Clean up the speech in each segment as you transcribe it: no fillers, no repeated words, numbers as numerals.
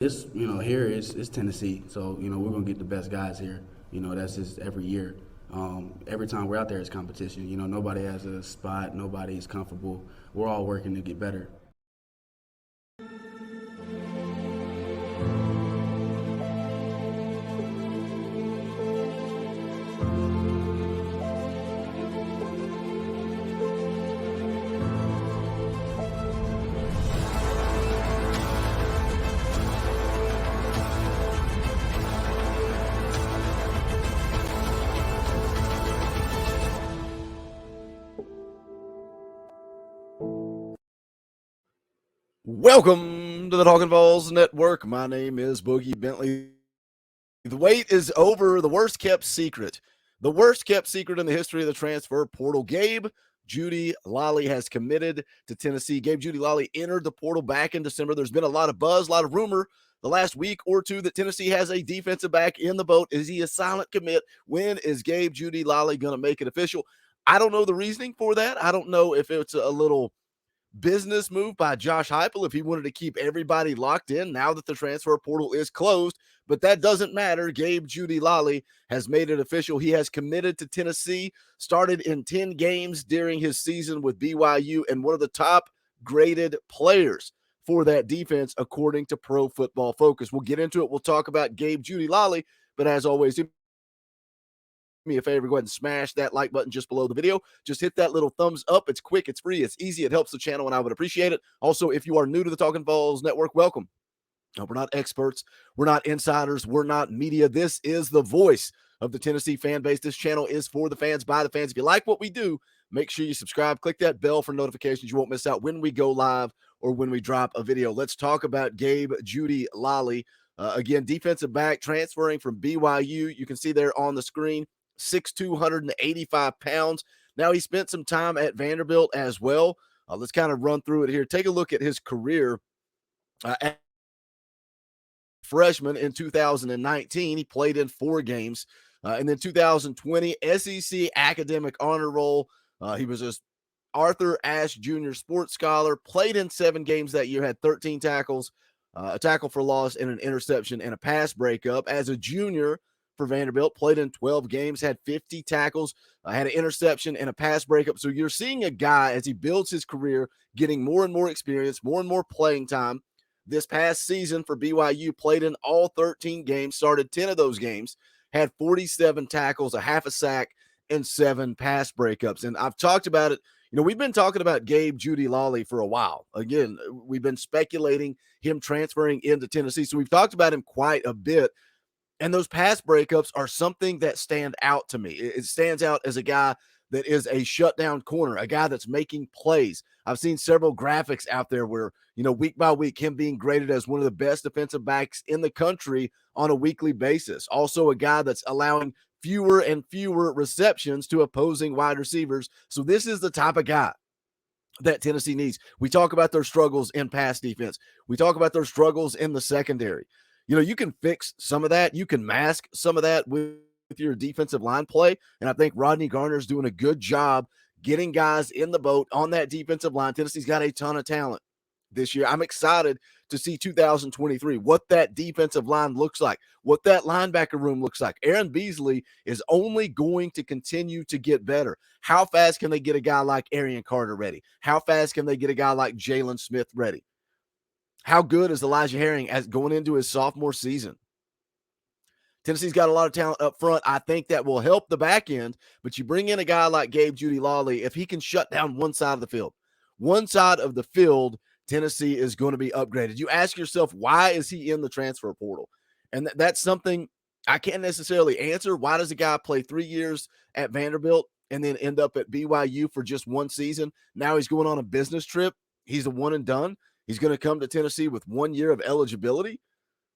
This, here it's Tennessee, so we're gonna get the best guys here. That's just every year. Every time we're out there, it's competition. Nobody has a spot, nobody's comfortable. We're all working to get better. Welcome to the Talkin VAWLS Network. My name is Boogie Bentley. The wait is over. The worst kept secret. The worst kept secret in the history of the transfer portal. Gabe Jeudy-Lally has committed to Tennessee. Gabe Jeudy-Lally entered the portal back in December. There's been a lot of buzz, a lot of rumor the last week or two that Tennessee has a defensive back in the boat. Is he a silent commit? When is Gabe Jeudy-Lally going to make it official? I don't know the reasoning for that. I don't know if it's a little business move by Josh Heupel if he wanted to keep everybody locked in now that the transfer portal is closed, but that doesn't matter. Gabe Jeudy-Lally has made it official. He has committed to Tennessee, started in 10 games during his season with BYU, and one of the top graded players for that defense according to Pro Football Focus. We'll get into it. We'll talk about Gabe Jeudy-Lally, but as always, me a favor, go ahead and smash that like button just below the video. Just hit that little thumbs up. It's quick, it's free, it's easy, it helps the channel, and I would appreciate it. Also, if you are new to the Talkin VAWLS Network, welcome. We're not experts, we're not insiders, we're not media. This is the voice of the Tennessee fan base. This channel is for the fans, by the fans. If you like what we do, make sure you subscribe, click that bell for notifications. You won't miss out when we go live or when we drop a video. Let's talk about Gabe Jeudy-Lally. Again, defensive back transferring from BYU. You can see there on the screen, 6'2", 185 pounds. Now, he spent some time at Vanderbilt as well. Let's kind of run through it here. Take a look at his career. As freshman in 2019, he played in 4 games. And then 2020, SEC Academic Honor Roll. He was a Arthur Ashe Jr. Sports Scholar, played in 7 games that year, had 13 tackles, a tackle for loss, and an interception and a pass breakup. As a junior for Vanderbilt, played in 12 games, had 50 tackles, had an interception and a pass breakup. So you're seeing a guy as he builds his career, getting more and more experience, more and more playing time. This past season for BYU, played in all 13 games, started 10 of those games, had 47 tackles, a half a sack, and 7 pass breakups. And I've talked about it. We've been talking about Gabe Jeudy-Lally for a while. Again, we've been speculating him transferring into Tennessee. So we've talked about him quite a bit. And those pass breakups are something that stand out to me. It stands out as a guy that is a shutdown corner, a guy that's making plays. I've seen several graphics out there where, week by week, him being graded as one of the best defensive backs in the country on a weekly basis. Also a guy that's allowing fewer and fewer receptions to opposing wide receivers. So this is the type of guy that Tennessee needs. We talk about their struggles in pass defense. We talk about their struggles in the secondary. You can fix some of that. You can mask some of that with your defensive line play. And I think Rodney Garner's doing a good job getting guys in the boat on that defensive line. Tennessee's got a ton of talent this year. I'm excited to see 2023, what that defensive line looks like, what that linebacker room looks like. Aaron Beasley is only going to continue to get better. How fast can they get a guy like Arian Carter ready? How fast can they get a guy like Jalen Smith ready? How good is Elijah Herring as going into his sophomore season? Tennessee's got a lot of talent up front. I think that will help the back end, but you bring in a guy like Gabe Jeudy-Lally, if he can shut down one side of the field, Tennessee is going to be upgraded. You ask yourself, why is he in the transfer portal? And that's something I can't necessarily answer. Why does a guy play 3 years at Vanderbilt and then end up at BYU for just 1 season? Now he's going on a business trip. He's a one and done. He's going to come to Tennessee with 1 year of eligibility.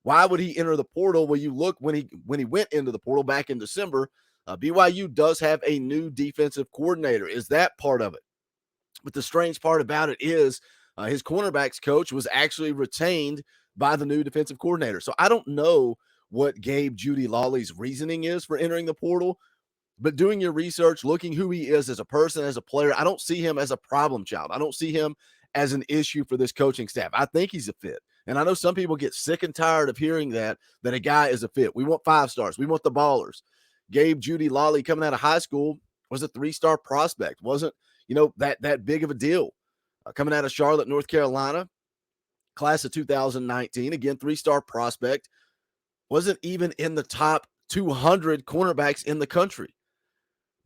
Why would he enter the portal? Well, you look when he went into the portal back in December, BYU does have a new defensive coordinator. Is that part of it? But the strange part about it is his cornerbacks coach was actually retained by the new defensive coordinator. So I don't know what Gabe Jeudy-Lally's reasoning is for entering the portal, but doing your research, looking who he is as a person, as a player, I don't see him as a problem child. I don't see him as an issue for this coaching staff. I think he's a fit. And I know some people get sick and tired of hearing that a guy is a fit. We want 5 stars. We want the ballers. Gabe Jeudy-Lally coming out of high school was a 3-star prospect. Wasn't, that big of a deal. Coming out of Charlotte, North Carolina, class of 2019, again, 3-star prospect. Wasn't even in the top 200 cornerbacks in the country.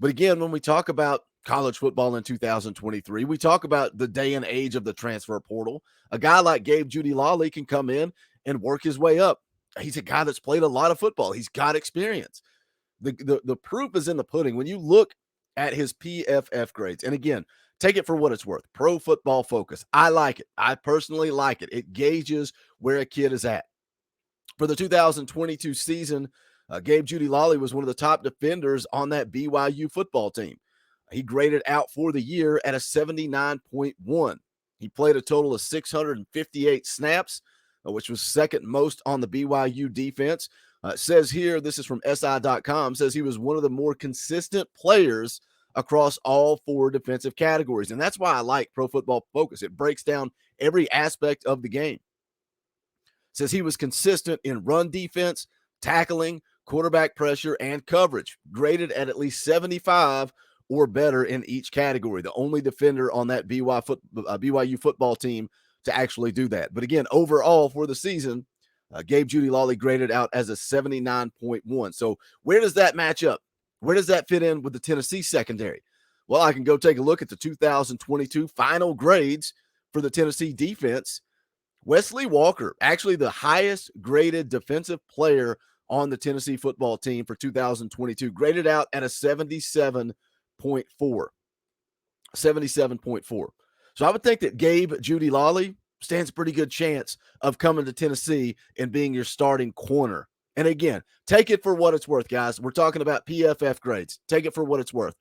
But again, when we talk about college football in 2023, we talk about the day and age of the transfer portal. A guy like Gabe Jeudy-Lally can come in and work his way up. He's a guy that's played a lot of football. He's got experience. The proof is in the pudding. When you look at his PFF grades, and again, take it for what it's worth. Pro Football Focus. I like it. I personally like it. It gauges where a kid is at. For the 2022 season, Gabe Jeudy-Lally was one of the top defenders on that BYU football team. He graded out for the year at a 79.1. He played a total of 658 snaps, which was second most on the BYU defense. It says here, this is from SI.com, says he was one of the more consistent players across all 4 defensive categories. And that's why I like Pro Football Focus. It breaks down every aspect of the game. Says he was consistent in run defense, tackling, quarterback pressure, and coverage, graded at least 75 or better in each category. The only defender on that BYU football team to actually do that. But again, overall for the season, Gabe Jeudy-Lally graded out as a 79.1. So where does that match up? Where does that fit in with the Tennessee secondary? Well, I can go take a look at the 2022 final grades for the Tennessee defense. Wesley Walker, actually the highest graded defensive player on the Tennessee football team for 2022, graded out at a 77.4. 77.4. So I would think that Gabe Jeudy-Lally stands a pretty good chance of coming to Tennessee and being your starting corner. And again, take it for what it's worth, guys. We're talking about PFF grades. Take it for what it's worth.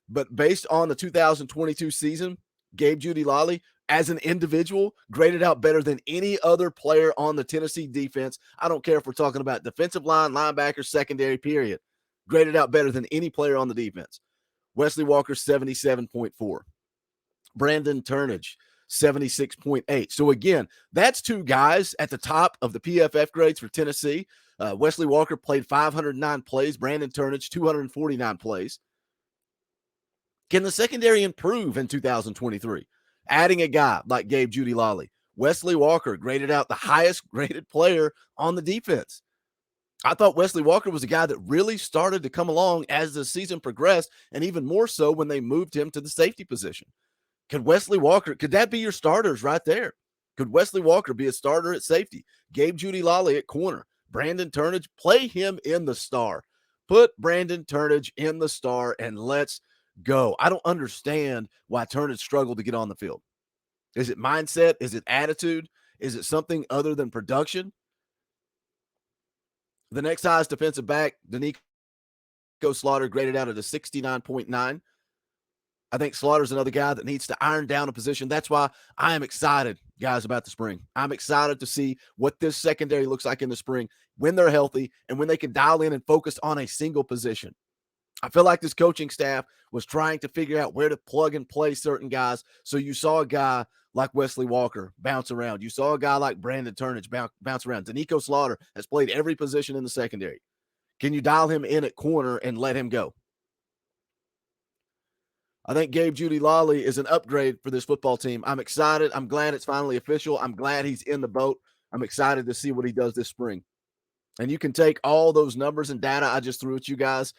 But based on the 2022 season, Gabe Jeudy-Lally, as an individual, graded out better than any other player on the Tennessee defense. I don't care if we're talking about defensive line, linebacker, secondary, period. Graded out better than any player on the defense. Wesley Walker, 77.4. Brandon Turnage, 76.8. So again, that's 2 guys at the top of the PFF grades for Tennessee. Wesley Walker played 509 plays. Brandon Turnage, 249 plays. Can the secondary improve in 2023? Adding a guy like Gabe Jeudy-Lally. Wesley Walker graded out the highest graded player on the defense. I thought Wesley Walker was a guy that really started to come along as the season progressed, and even more so when they moved him to the safety position. Could that be your starters right there? Could Wesley Walker be a starter at safety? Gabe Jeudy-Lally at corner. Brandon Turnage, play him in the star. Put Brandon Turnage in the star and let's go. I don't understand why Turnage struggled to get on the field. Is it mindset? Is it attitude? Is it something other than production? The next highest defensive back, Danico Slaughter, graded out at a 69.9. I think Slaughter's another guy that needs to iron down a position. That's why I am excited, guys, about the spring. I'm excited to see what this secondary looks like in the spring when they're healthy and when they can dial in and focus on a single position. I feel like this coaching staff was trying to figure out where to plug and play certain guys. So you saw a guy like Wesley Walker bounce around. You saw a guy like Brandon Turnage bounce around. Danico Slaughter has played every position in the secondary. Can you dial him in at corner and let him go? I think Gabe Jeudy-Lally is an upgrade for this football team. I'm excited. I'm glad it's finally official. I'm glad he's in the boat. I'm excited to see what he does this spring. And you can take all those numbers and data I just threw at you guys.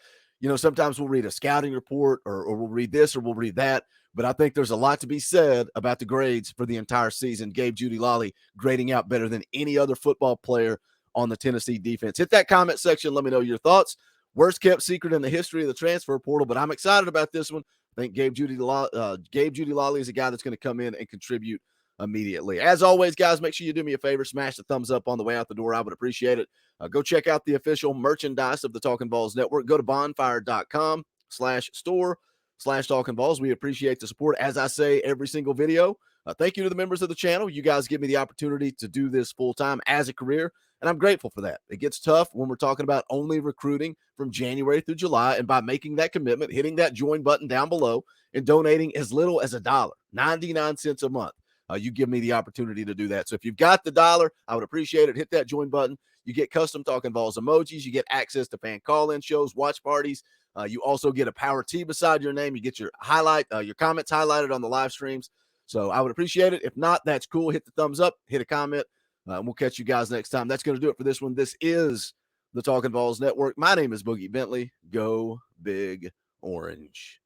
Sometimes we'll read a scouting report or we'll read this or we'll read that. But I think there's a lot to be said about the grades for the entire season. Gabe Jeudy-Lally grading out better than any other football player on the Tennessee defense. Hit that comment section. Let me know your thoughts. Worst kept secret in the history of the transfer portal, but I'm excited about this one. I think Gabe Jeudy-Lally is a guy that's going to come in and contribute immediately. As always, guys, make sure you do me a favor. Smash the thumbs up on the way out the door. I would appreciate it. Go check out the official merchandise of the Talkin VAWLS Network. Go to bonfire.com/store/Talkin VAWLS. We appreciate the support, as I say every single video. Thank you to the members of the channel. You guys give me the opportunity to do this full-time as a career, and I'm grateful for that. It gets tough when we're talking about only recruiting from January through July, and by making that commitment, hitting that join button down below, and donating as little as $1, 99 cents a month. you give me the opportunity to do that. So if you've got the dollar, I would appreciate it. Hit that join button. You get custom Talkin' Vols emojis. You get access to fan call-in shows, watch parties. You also get a Power T beside your name. You get your comments highlighted on the live streams. So I would appreciate it. If not, that's cool. Hit the thumbs up, hit a comment, and we'll catch you guys next time. That's going to do it for this one. This is the Talkin' Vols Network. My name is Boogie Bentley. Go Big Orange.